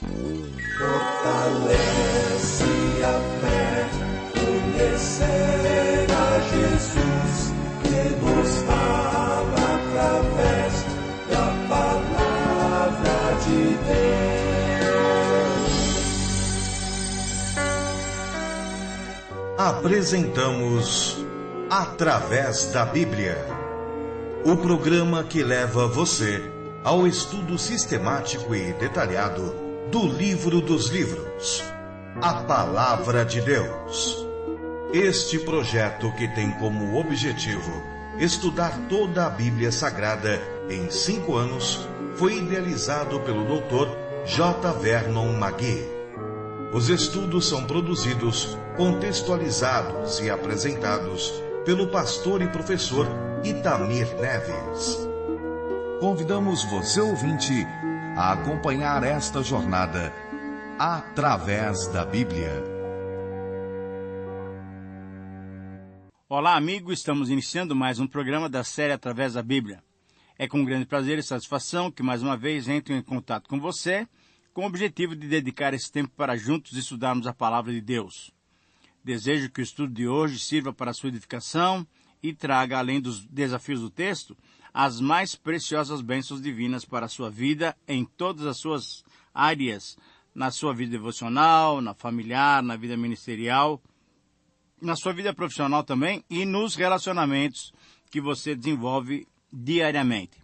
Fortalece a fé, conhecer a Jesus, que nos fala através da palavra de Deus. Apresentamos Através da Bíblia, o programa que leva você ao estudo sistemático e detalhado do livro dos livros, a Palavra de Deus. Este projeto, que tem como objetivo estudar toda a Bíblia Sagrada em 5 anos, foi idealizado pelo Dr. J. Vernon McGee. Os estudos são produzidos, contextualizados e apresentados pelo pastor e professor Itamir Neves. Convidamos você, ouvinte, a acompanhar esta jornada através da Bíblia. Olá, amigo, estamos iniciando mais um programa da série Através da Bíblia. É com grande prazer e satisfação que mais uma vez entro em contato com você, com o objetivo de dedicar esse tempo para juntos estudarmos a Palavra de Deus. Desejo que o estudo de hoje sirva para a sua edificação e traga, além dos desafios do texto, as mais preciosas bênçãos divinas para a sua vida em todas as suas áreas, na sua vida devocional, na familiar, na vida ministerial, na sua vida profissional também e nos relacionamentos que você desenvolve diariamente.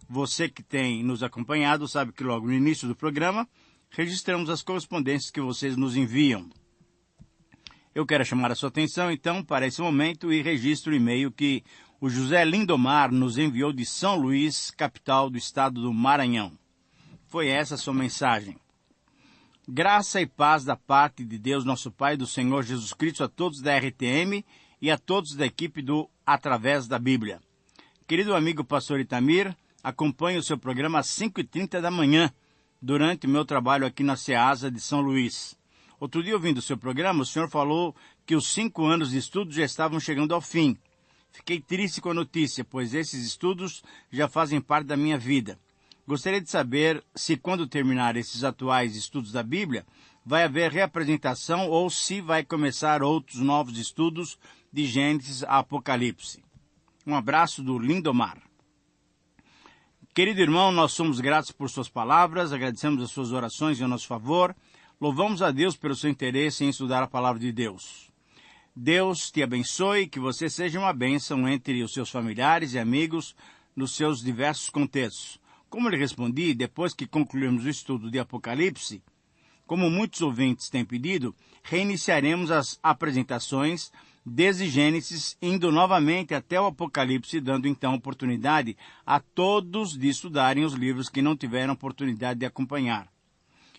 Você que tem nos acompanhado sabe que logo no início do programa registramos as correspondências que vocês nos enviam. Eu quero chamar a sua atenção, então, para esse momento e registro o e-mail que o José Lindomar nos enviou de São Luís, capital do estado do Maranhão. Foi essa a sua mensagem. Graça e paz da parte de Deus, nosso Pai, e do Senhor Jesus Cristo, a todos da RTM e a todos da equipe do Através da Bíblia. Querido amigo pastor Itamir, acompanho o seu programa às 5h30 da manhã, durante o meu trabalho aqui na Ceasa de São Luís. Outro dia, ouvindo o seu programa, o senhor falou que os 5 anos de estudo já estavam chegando ao fim. Fiquei triste com a notícia, pois esses estudos já fazem parte da minha vida. Gostaria de saber se, quando terminar esses atuais estudos da Bíblia, vai haver reapresentação ou se vai começar outros novos estudos de Gênesis a Apocalipse. Um abraço do Lindomar. Querido irmão, nós somos gratos por suas palavras, agradecemos as suas orações em nosso favor. Louvamos a Deus pelo seu interesse em estudar a Palavra de Deus. Deus te abençoe, que você seja uma bênção entre os seus familiares e amigos nos seus diversos contextos. Como lhe respondi, depois que concluirmos o estudo de Apocalipse, como muitos ouvintes têm pedido, reiniciaremos as apresentações desde Gênesis, indo novamente até o Apocalipse, dando então oportunidade a todos de estudarem os livros que não tiveram oportunidade de acompanhar.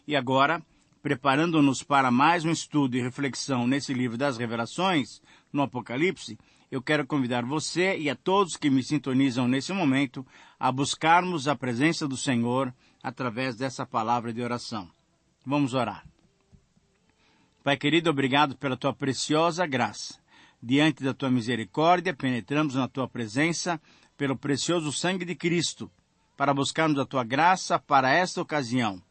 E agora, preparando-nos para mais um estudo e reflexão nesse livro das Revelações, no Apocalipse, eu quero convidar você e a todos que me sintonizam nesse momento a buscarmos a presença do Senhor através dessa palavra de oração. Vamos orar. Pai querido, obrigado pela tua preciosa graça. Diante da tua misericórdia, penetramos na tua presença pelo precioso sangue de Cristo, para buscarmos a tua graça para esta ocasião.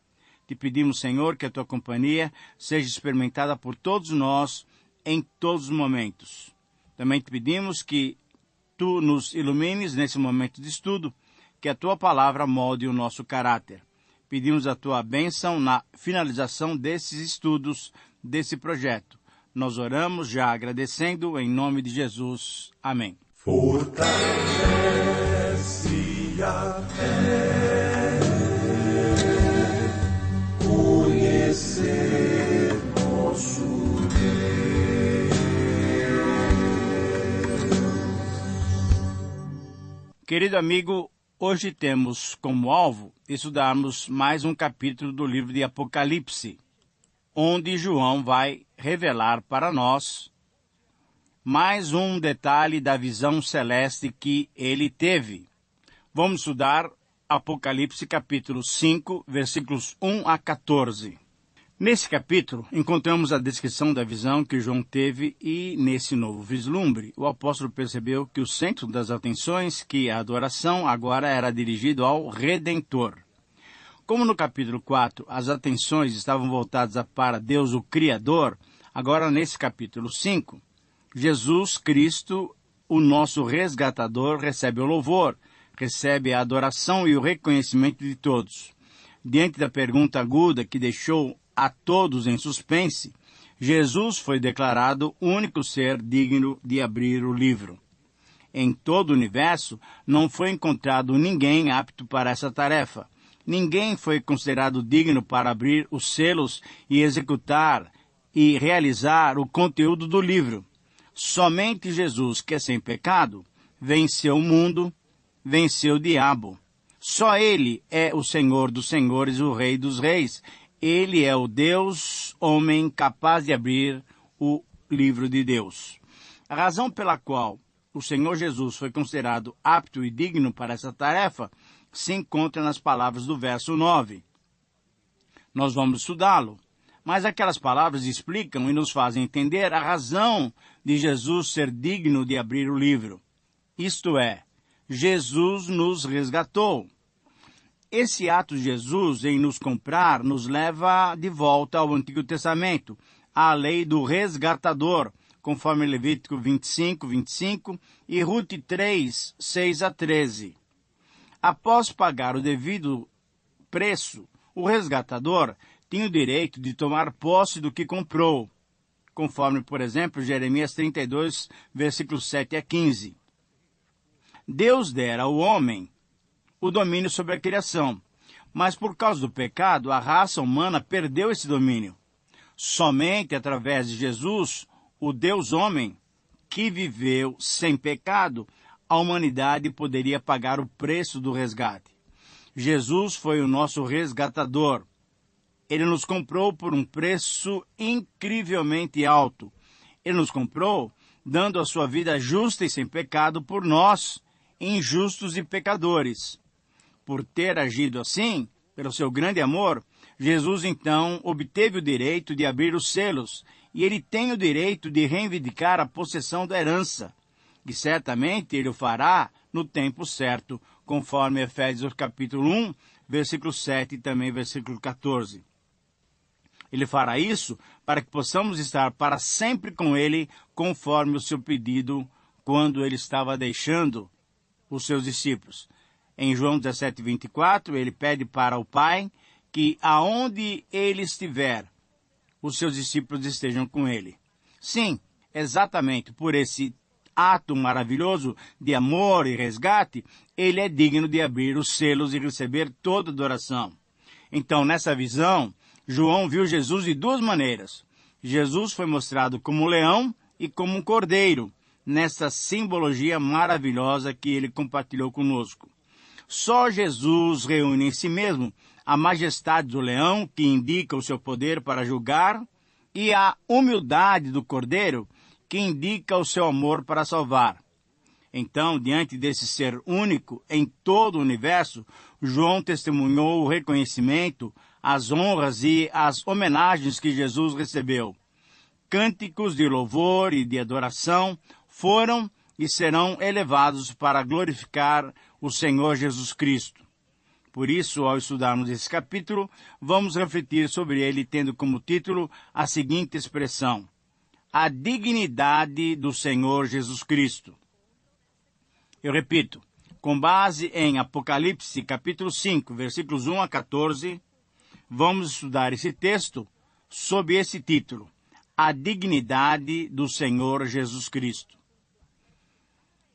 Te pedimos, Senhor, que a tua companhia seja experimentada por todos nós em todos os momentos. Também te pedimos que tu nos ilumines nesse momento de estudo, que a tua palavra molde o nosso caráter. Pedimos a tua bênção na finalização desses estudos, desse projeto. Nós oramos já agradecendo em nome de Jesus. Amém. Fortalece a fé, conhecer nosso Deus. Querido amigo, hoje temos como alvo estudarmos mais um capítulo do livro de Apocalipse, onde João vai revelar para nós mais um detalhe da visão celeste que ele teve. Vamos estudar Apocalipse capítulo 5, versículos 1 a 14. Nesse capítulo, encontramos a descrição da visão que João teve e, nesse novo vislumbre, o apóstolo percebeu que o centro das atenções, que a adoração, agora era dirigido ao Redentor. Como no capítulo 4 as atenções estavam voltadas para Deus, o Criador, agora nesse capítulo 5, Jesus Cristo, o nosso resgatador, recebe o louvor, recebe a adoração e o reconhecimento de todos. Diante da pergunta aguda que deixou a todos em suspense, Jesus foi declarado o único ser digno de abrir o livro. Em todo o universo, não foi encontrado ninguém apto para essa tarefa. Ninguém foi considerado digno para abrir os selos e executar e realizar o conteúdo do livro. Somente Jesus, que é sem pecado, venceu o mundo, venceu o diabo. Só Ele é o Senhor dos senhores e o Rei dos reis. Ele é o Deus, homem, capaz de abrir o livro de Deus. A razão pela qual o Senhor Jesus foi considerado apto e digno para essa tarefa se encontra nas palavras do verso 9. Nós vamos estudá-lo, mas aquelas palavras explicam e nos fazem entender a razão de Jesus ser digno de abrir o livro. Isto é, Jesus nos resgatou. Esse ato de Jesus em nos comprar nos leva de volta ao Antigo Testamento, à lei do resgatador, conforme Levítico 25 e Ruth 3, 6 a 13. Após pagar o devido preço, o resgatador tinha o direito de tomar posse do que comprou, conforme, por exemplo, Jeremias 32, versículos 7 a 15. Deus dera ao homem o domínio sobre a criação, mas por causa do pecado, a raça humana perdeu esse domínio. Somente através de Jesus, o Deus-homem, que viveu sem pecado, a humanidade poderia pagar o preço do resgate. Jesus foi o nosso resgatador. Ele nos comprou por um preço incrivelmente alto. Ele nos comprou dando a sua vida justa e sem pecado por nós, injustos e pecadores. Por ter agido assim, pelo seu grande amor, Jesus então obteve o direito de abrir os selos, e ele tem o direito de reivindicar a possessão da herança. E certamente ele o fará no tempo certo, conforme Efésios capítulo 1, versículo 7 e também versículo 14. Ele fará isso para que possamos estar para sempre com ele, conforme o seu pedido quando ele estava deixando os seus discípulos. Em João 17, 24, ele pede para o Pai que aonde ele estiver, os seus discípulos estejam com ele. Sim, exatamente por esse ato maravilhoso de amor e resgate, ele é digno de abrir os selos e receber toda adoração. Então, nessa visão, João viu Jesus de duas maneiras. Jesus foi mostrado como um leão e como um cordeiro, nessa simbologia maravilhosa que ele compartilhou conosco. Só Jesus reúne em si mesmo a majestade do leão, que indica o seu poder para julgar, e a humildade do cordeiro, que indica o seu amor para salvar. Então, diante desse ser único em todo o universo, João testemunhou o reconhecimento, as honras e as homenagens que Jesus recebeu. Cânticos de louvor e de adoração foram e serão elevados para glorificar o Senhor Jesus Cristo. Por isso, ao estudarmos esse capítulo, vamos refletir sobre ele, tendo como título a seguinte expressão: a dignidade do Senhor Jesus Cristo. Eu repito, com base em Apocalipse, capítulo 5, versículos 1 a 14, vamos estudar esse texto sob esse título: a dignidade do Senhor Jesus Cristo.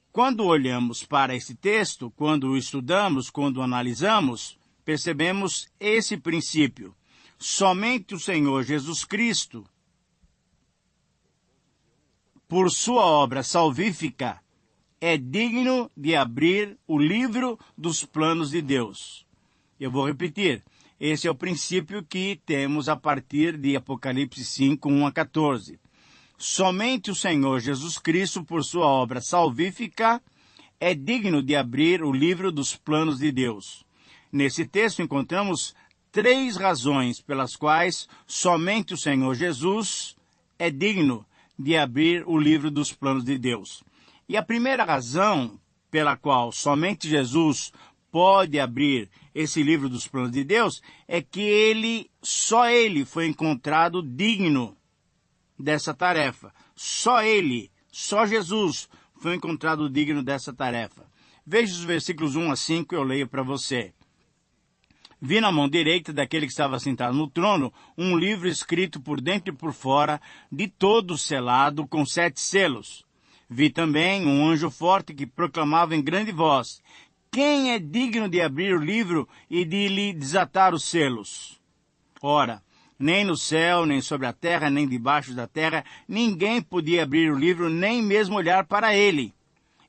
Quando olhamos para esse texto, quando o estudamos, quando o analisamos, percebemos esse princípio. Somente o Senhor Jesus Cristo, por sua obra salvífica, é digno de abrir o livro dos planos de Deus. Eu vou repetir. Esse é o princípio que temos a partir de Apocalipse 5, 1 a 14. Somente o Senhor Jesus Cristo, por sua obra salvífica, é digno de abrir o livro dos planos de Deus. Nesse texto encontramos 3 razões pelas quais somente o Senhor Jesus é digno de abrir o livro dos planos de Deus. E a primeira razão pela qual somente Jesus pode abrir esse livro dos planos de Deus é que só ele foi encontrado digno dessa tarefa. Só ele, só Jesus foi encontrado digno dessa tarefa. Veja os versículos 1 a 5, eu leio para você. Vi na mão direita daquele que estava sentado no trono um livro escrito por dentro e por fora, de todo selado com 7 selos. Vi também um anjo forte que proclamava em grande voz: quem é digno de abrir o livro e de lhe desatar os selos? Ora, nem no céu, nem sobre a terra, nem debaixo da terra, ninguém podia abrir o livro, nem mesmo olhar para ele.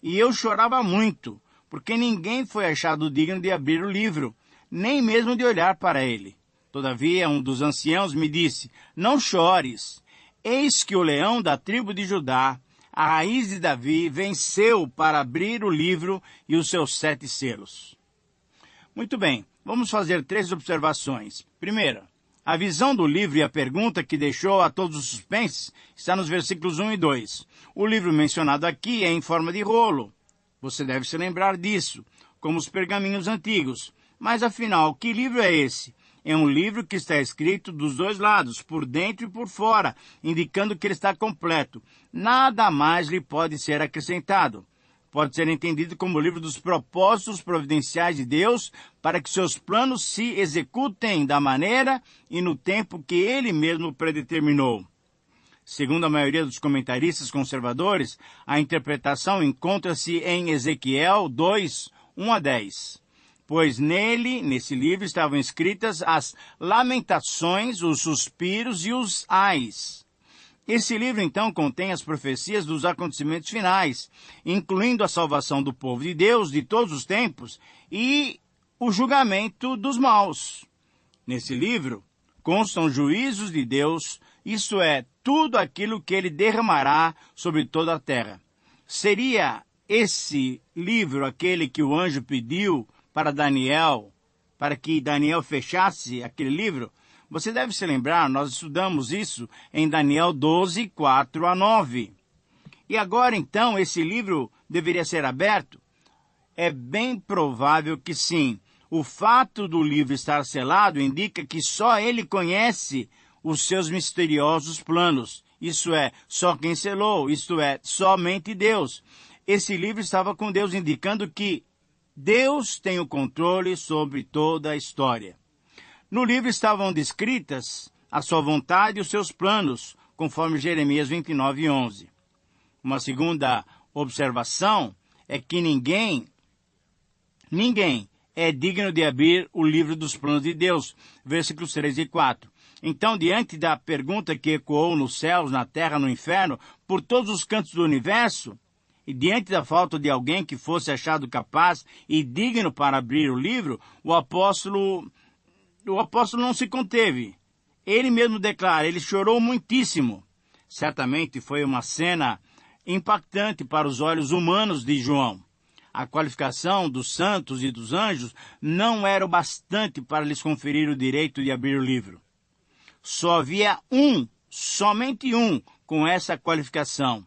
E eu chorava muito, porque ninguém foi achado digno de abrir o livro, nem mesmo de olhar para ele. Todavia, um dos anciãos me disse: não chores, eis que o leão da tribo de Judá, a raiz de Davi, venceu para abrir o livro e os seus 7 selos. Muito bem, vamos fazer 3 observações. Primeira, a visão do livro e a pergunta que deixou a todos os suspenses está nos versículos 1 e 2. O livro mencionado aqui é em forma de rolo. Você deve se lembrar disso, como os pergaminhos antigos. Mas afinal, que livro é esse? É um livro que está escrito dos 2 lados, por dentro e por fora, indicando que ele está completo. Nada mais lhe pode ser acrescentado. Pode ser entendido como o livro dos propósitos providenciais de Deus para que seus planos se executem da maneira e no tempo que ele mesmo predeterminou. Segundo a maioria dos comentaristas conservadores, a interpretação encontra-se em Ezequiel 2, 1 a 10. Pois nesse livro, estavam escritas as lamentações, os suspiros e os ais. Esse livro, então, contém as profecias dos acontecimentos finais, incluindo a salvação do povo de Deus de todos os tempos e o julgamento dos maus. Nesse livro, constam juízos de Deus, isto é, tudo aquilo que ele derramará sobre toda a terra. Seria esse livro aquele que o anjo pediu para Daniel, para que Daniel fechasse aquele livro? Você deve se lembrar, nós estudamos isso em Daniel 12, 4 a 9. E agora, então, esse livro deveria ser aberto? É bem provável que sim. O fato do livro estar selado indica que só ele conhece os seus misteriosos planos. Isso é, só quem selou, isto é, somente Deus. Esse livro estava com Deus, indicando que Deus tem o controle sobre toda a história. No livro estavam descritas a sua vontade e os seus planos, conforme Jeremias 29, 11. Uma segunda observação é que ninguém é digno de abrir o livro dos planos de Deus, versículos 3 e 4. Então, diante da pergunta que ecoou nos céus, na terra, no inferno, por todos os cantos do universo, e diante da falta de alguém que fosse achado capaz e digno para abrir o livro, o apóstolo não se conteve. Ele mesmo declara, ele chorou muitíssimo. Certamente foi uma cena impactante para os olhos humanos de João. A qualificação dos santos e dos anjos não era o bastante para lhes conferir o direito de abrir o livro. Só havia somente um, com essa qualificação.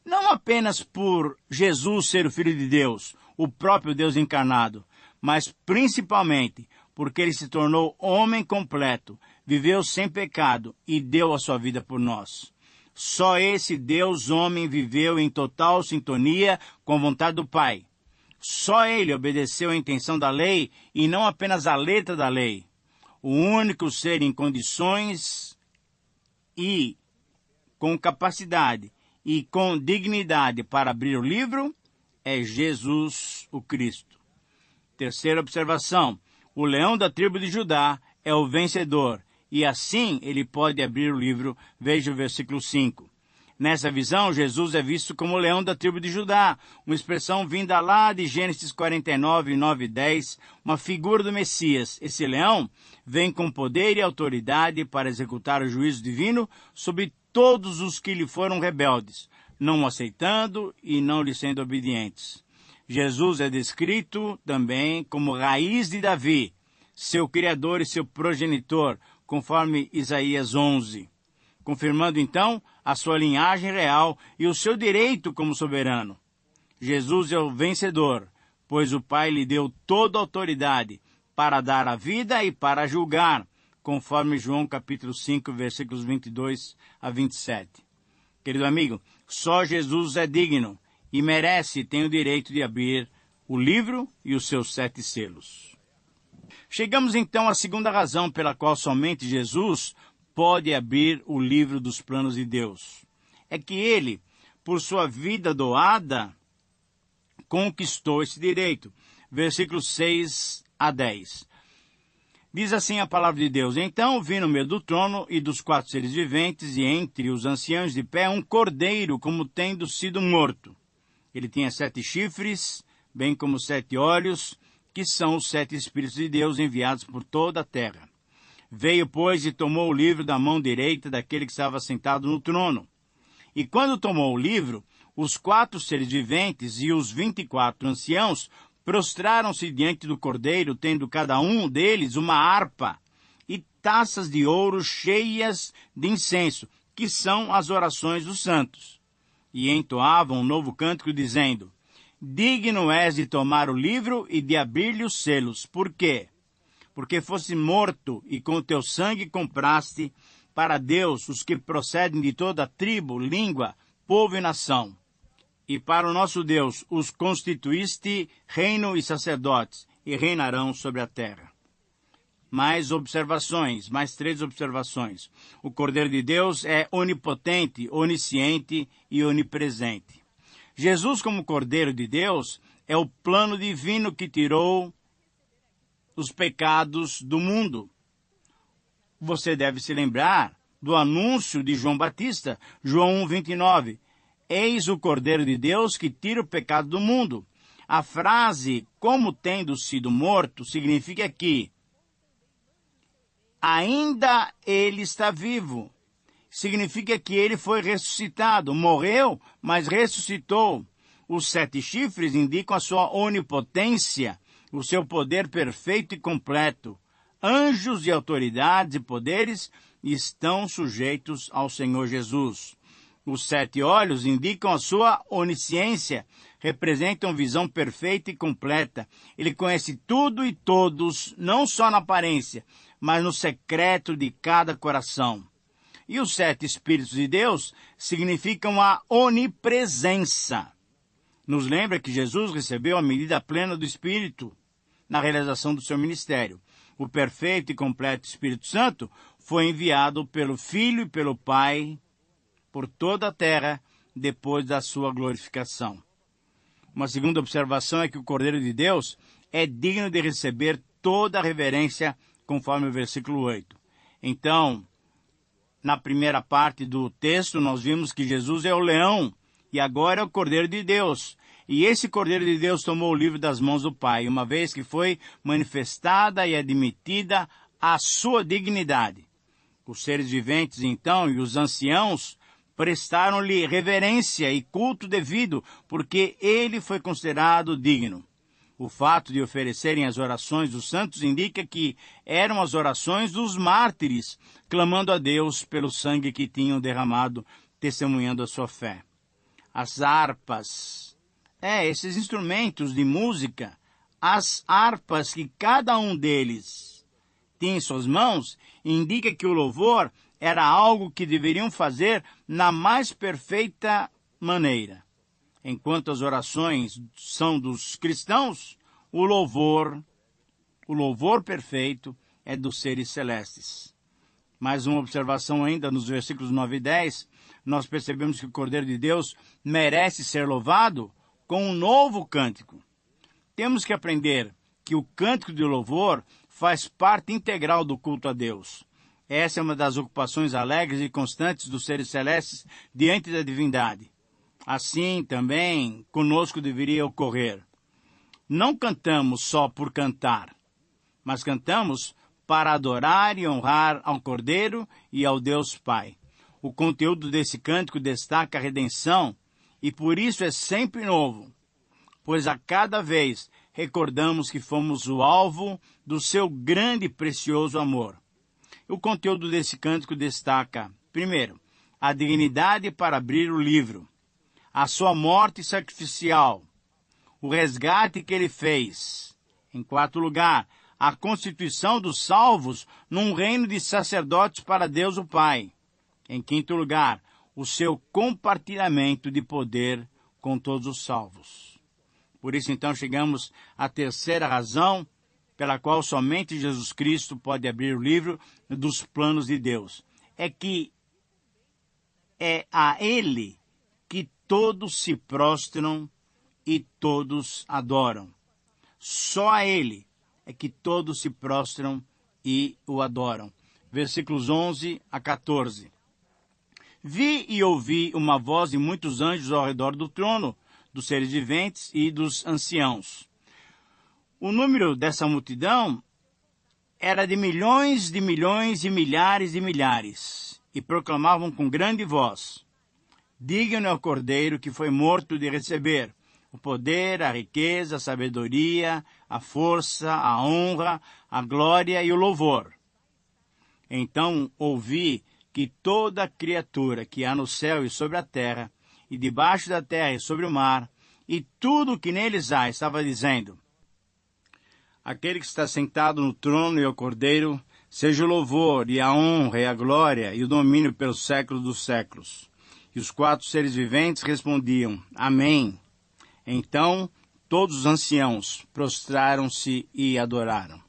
Não apenas por Jesus ser o Filho de Deus, o próprio Deus encarnado, mas principalmente porque ele se tornou homem completo, viveu sem pecado e deu a sua vida por nós. Só esse Deus homem viveu em total sintonia com a vontade do Pai. Só ele obedeceu à intenção da lei e não apenas à letra da lei. O único ser em condições e com capacidade e com dignidade para abrir o livro é Jesus o Cristo. Terceira observação, o leão da tribo de Judá é o vencedor, e assim ele pode abrir o livro. Veja o versículo 5. Nessa visão, Jesus é visto como o leão da tribo de Judá, uma expressão vinda lá de Gênesis 49, 9 e 10, uma figura do Messias. Esse leão vem com poder e autoridade para executar o juízo divino sobre todos os que lhe foram rebeldes, não o aceitando e não lhe sendo obedientes. Jesus é descrito também como raiz de Davi, seu criador e seu progenitor, conforme Isaías 11, confirmando então a sua linhagem real e o seu direito como soberano. Jesus é o vencedor, pois o Pai lhe deu toda a autoridade para dar a vida e para julgar, conforme João capítulo 5, versículos 22 a 27. Querido amigo, só Jesus é digno e merece e tem o direito de abrir o livro e os seus 7 selos. Chegamos então à segunda razão pela qual somente Jesus pode abrir o livro dos planos de Deus. É que ele, por sua vida doada, conquistou esse direito. Versículos 6 a 10. Diz assim a palavra de Deus: Então vi no meio do trono e dos 4 seres viventes, e entre os anciãos de pé, um cordeiro, como tendo sido morto. Ele tinha 7 chifres, bem como 7 olhos, que são os 7 Espíritos de Deus enviados por toda a terra. Veio, pois, e tomou o livro da mão direita daquele que estava sentado no trono. E quando tomou o livro, os 4 seres viventes e os 24 anciãos prostraram-se diante do cordeiro, tendo cada um deles uma harpa e taças de ouro cheias de incenso, que são as orações dos santos. E entoavam um novo cântico, dizendo: Digno és de tomar o livro e de abrir-lhe os selos. Por quê? Porque fosse morto e com o teu sangue compraste para Deus os que procedem de toda tribo, língua, povo e nação. E para o nosso Deus os constituíste reino e sacerdotes, e reinarão sobre a terra. Mais 3 observações. O Cordeiro de Deus é onipotente, onisciente e onipresente. Jesus, como Cordeiro de Deus, é o plano divino que tirou os pecados do mundo. Você deve se lembrar do anúncio de João Batista, João 1:29. Eis o Cordeiro de Deus que tira o pecado do mundo. A frase, como tendo sido morto, significa que ainda ele está vivo. Significa que ele foi ressuscitado. Morreu, mas ressuscitou. Os 7 chifres indicam a sua onipotência, o seu poder perfeito e completo. Anjos e autoridades e poderes estão sujeitos ao Senhor Jesus. Os 7 olhos indicam a sua onisciência, representam visão perfeita e completa. Ele conhece tudo e todos, não só na aparência, mas no secreto de cada coração. E os 7 Espíritos de Deus significam a onipresença. Nos lembra que Jesus recebeu a medida plena do Espírito na realização do seu ministério. O perfeito e completo Espírito Santo foi enviado pelo Filho e pelo Pai por toda a terra depois da sua glorificação. Uma segunda observação é que o Cordeiro de Deus é digno de receber toda a reverência, conforme o versículo 8. Então, na primeira parte do texto, nós vimos que Jesus é o leão e agora é o Cordeiro de Deus. E esse Cordeiro de Deus tomou o livro das mãos do Pai, uma vez que foi manifestada e admitida a sua dignidade. Os seres viventes, então, e os anciãos prestaram-lhe reverência e culto devido, porque ele foi considerado digno. O fato de oferecerem as orações dos santos indica que eram as orações dos mártires, clamando a Deus pelo sangue que tinham derramado, testemunhando a sua fé. As harpas, esses instrumentos de música, as harpas que cada um deles tinha em suas mãos, indica que o louvor era algo que deveriam fazer na mais perfeita maneira. Enquanto as orações são dos cristãos, o louvor perfeito é dos seres celestes. Mais uma observação ainda nos versículos 9 e 10, nós percebemos que o Cordeiro de Deus merece ser louvado com um novo cântico. Temos que aprender que o cântico de louvor faz parte integral do culto a Deus. Essa é uma das ocupações alegres e constantes dos seres celestes diante da divindade. Assim, também, conosco deveria ocorrer. Não cantamos só por cantar, mas cantamos para adorar e honrar ao Cordeiro e ao Deus Pai. O conteúdo desse cântico destaca a redenção e por isso é sempre novo, pois a cada vez recordamos que fomos o alvo do seu grande e precioso amor. O conteúdo desse cântico destaca, primeiro, a dignidade para abrir o livro, a sua morte sacrificial, o resgate que ele fez. Em quarto lugar, a constituição dos salvos num reino de sacerdotes para Deus o Pai. Em quinto lugar, o seu compartilhamento de poder com todos os salvos. Por isso, então, chegamos à terceira razão pela qual somente Jesus Cristo pode abrir o livro dos planos de Deus. É que é a Ele que todos se prostram e todos adoram. Só a Ele é que todos se prostram e o adoram. Versículos 11 a 14. Vi e ouvi uma voz de muitos anjos ao redor do trono, dos seres viventes e dos anciãos. O número dessa multidão era de milhões e milhares de milhares, e proclamavam com grande voz: digno é o Cordeiro que foi morto de receber o poder, a riqueza, a sabedoria, a força, a honra, a glória e o louvor. Então ouvi que toda criatura que há no céu e sobre a terra, e debaixo da terra e sobre o mar, e tudo o que neles há, estava dizendo: aquele que está sentado no trono e ao Cordeiro, seja o louvor e a honra e a glória e o domínio pelos séculos dos séculos. E os quatro seres viventes respondiam: Amém. Então todos os anciãos prostraram-se e adoraram.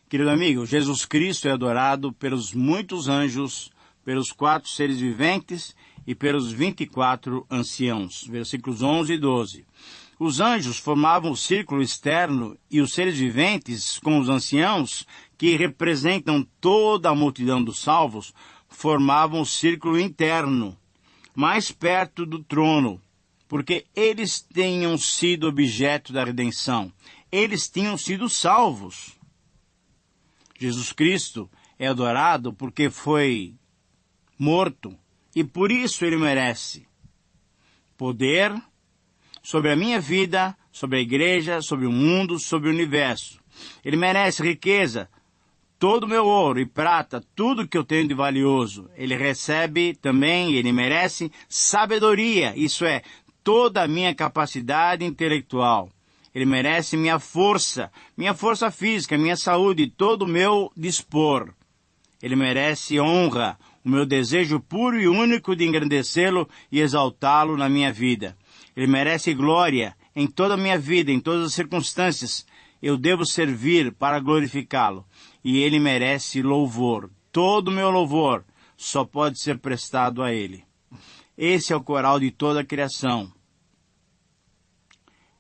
Querido amigo, Jesus Cristo é adorado pelos muitos anjos, pelos quatro seres viventes e pelos 24 anciãos. Versículos 11 e 12. Os anjos formavam o círculo externo e os seres viventes, com os anciãos, que representam toda a multidão dos salvos, formavam o círculo interno, mais perto do trono, porque eles tinham sido objeto da redenção. Eles tinham sido salvos. Jesus Cristo é adorado porque foi morto e por isso ele merece poder sobre a minha vida, sobre a igreja, sobre o mundo, sobre o universo. Ele merece riqueza, todo o meu ouro e prata, tudo que eu tenho de valioso. Ele recebe também, ele merece sabedoria, isso é, toda a minha capacidade intelectual. Ele merece minha força física, minha saúde, todo o meu dispor. Ele merece honra, o meu desejo puro e único de engrandecê-lo e exaltá-lo na minha vida. Ele merece glória em toda a minha vida, em todas as circunstâncias. Eu devo servir para glorificá-lo. E ele merece louvor. Todo o meu louvor só pode ser prestado a ele. Esse é o coral de toda a criação.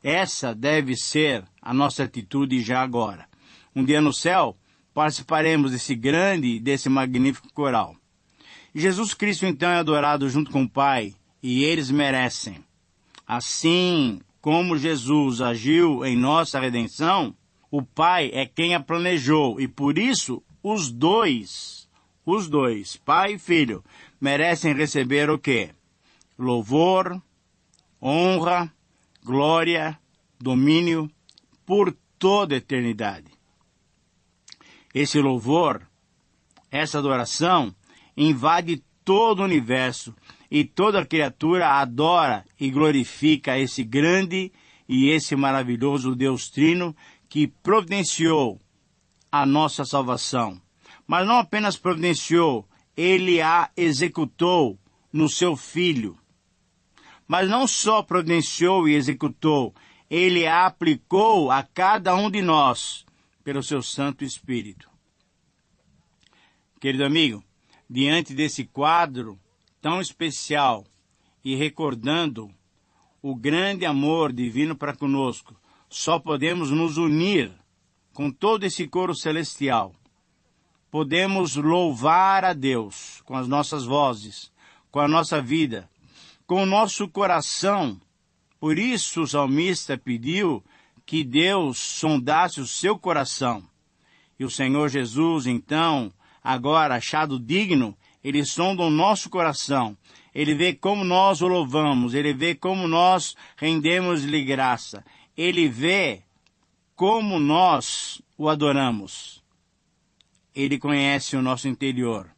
Essa deve ser a nossa atitude já agora. Um dia no céu, participaremos desse magnífico coral. Jesus Cristo então é adorado junto com o Pai, e eles merecem. Assim como Jesus agiu em nossa redenção, o Pai é quem a planejou, e por isso os dois, Pai e Filho, merecem receber o quê? Louvor, honra, glória, domínio, por toda a eternidade. Esse louvor, essa adoração, invade todo o universo e toda criatura adora e glorifica esse grande e esse maravilhoso Deus Trino que providenciou a nossa salvação. Mas não apenas providenciou, ele a executou no seu Filho. Mas não só providenciou e executou, ele a aplicou a cada um de nós pelo seu Santo Espírito. Querido amigo, diante desse quadro tão especial e recordando o grande amor divino para conosco, só podemos nos unir com todo esse coro celestial. Podemos louvar a Deus com as nossas vozes, com a nossa vida, com o nosso coração. Por isso o salmista pediu que Deus sondasse o seu coração. E o Senhor Jesus, então, agora achado digno, ele sonda o nosso coração. Ele vê como nós o louvamos, ele vê como nós rendemos-lhe graça. Ele vê como nós o adoramos. Ele conhece o nosso interior.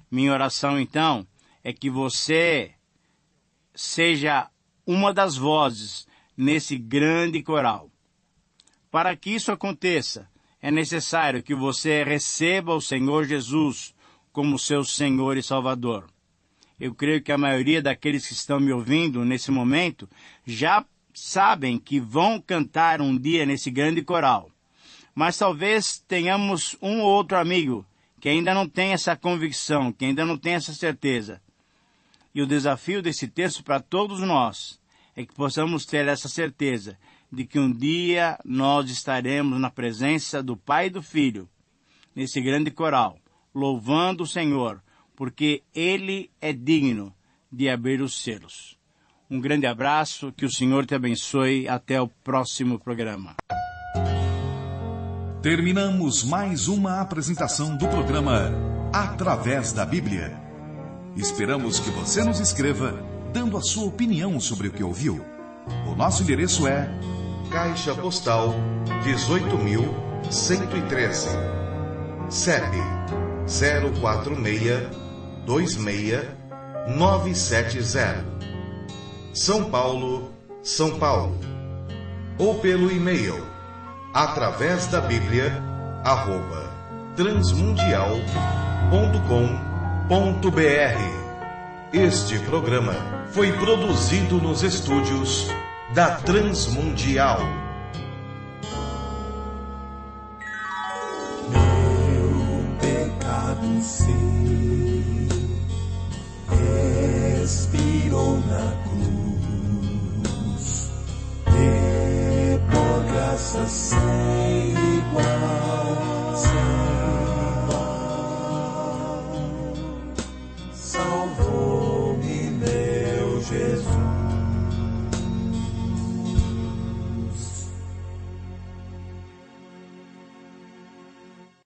Minha oração, então, é que você seja uma das vozes nesse grande coral. Para que isso aconteça, é necessário que você receba o Senhor Jesus como seu Senhor e Salvador. Eu creio que a maioria daqueles que estão me ouvindo nesse momento já sabem que vão cantar um dia nesse grande coral. Mas talvez tenhamos um ou outro amigo que ainda não tem essa convicção, que ainda não tem essa certeza. E o desafio desse texto para todos nós é que possamos ter essa certeza de que um dia nós estaremos na presença do Pai e do Filho, nesse grande coral, louvando o Senhor, porque Ele é digno de abrir os selos. Um grande abraço, que o Senhor te abençoe. Até o próximo programa. Terminamos mais uma apresentação do programa Através da Bíblia. Esperamos que você nos escreva, dando a sua opinião sobre o que ouviu. O nosso endereço é Caixa Postal 18.113, CEP 04626-970, São Paulo, São Paulo. Ou pelo e-mail através da Bíblia @transmundial.com.br. Este programa foi produzido nos estúdios da Transmundial. Meu pecado sei, expirou na cruz, e por graça